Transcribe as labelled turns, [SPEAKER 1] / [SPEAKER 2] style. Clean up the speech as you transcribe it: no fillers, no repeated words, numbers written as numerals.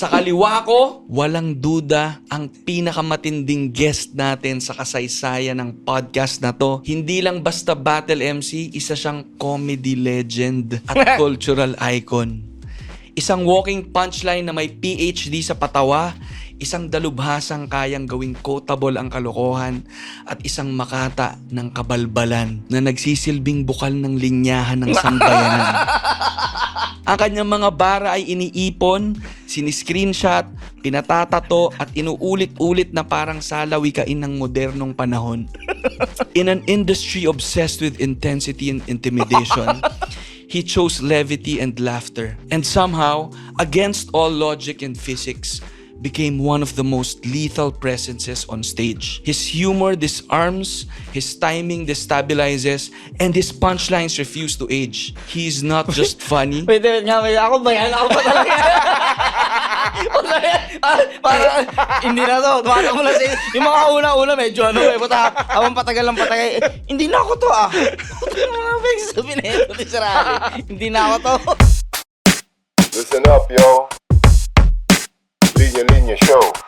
[SPEAKER 1] Sa kaliwa ko, walang duda, ang pinakamatinding guest natin sa kasaysayan ng podcast na to. Hindi lang basta battle MC, isa siyang comedy legend at cultural icon. Isang walking punchline na may PhD sa patawa, isang dalubhasang kayang gawing quotable ang kalokohan, at isang makata ng kabalbalan na nagsisilbing bukal ng linyahan ng sambayanan. Ang kanyang mga bara ay iniipon, siniscreenshot, pinatatato at inuulit-ulit na parang salawikain ng modernong panahon. In an industry obsessed with intensity and intimidation, he chose levity and laughter, and somehow, against all logic and physics, became one of the most lethal presences on stage. His humor disarms, his timing destabilizes, and his punchlines refuse to age. He is not just funny.
[SPEAKER 2] Wait nga, ako ba yan? Ako ba talaga? Parang, hindi na to. Tumatak mo lang sa yung mga una-una medyo habang patagal ng patagal. Hindi na ako to Ano ba yung sabi na ito ni Sarali? Hindi na ako to.
[SPEAKER 3] Listen up, yo. Linya Linya Show.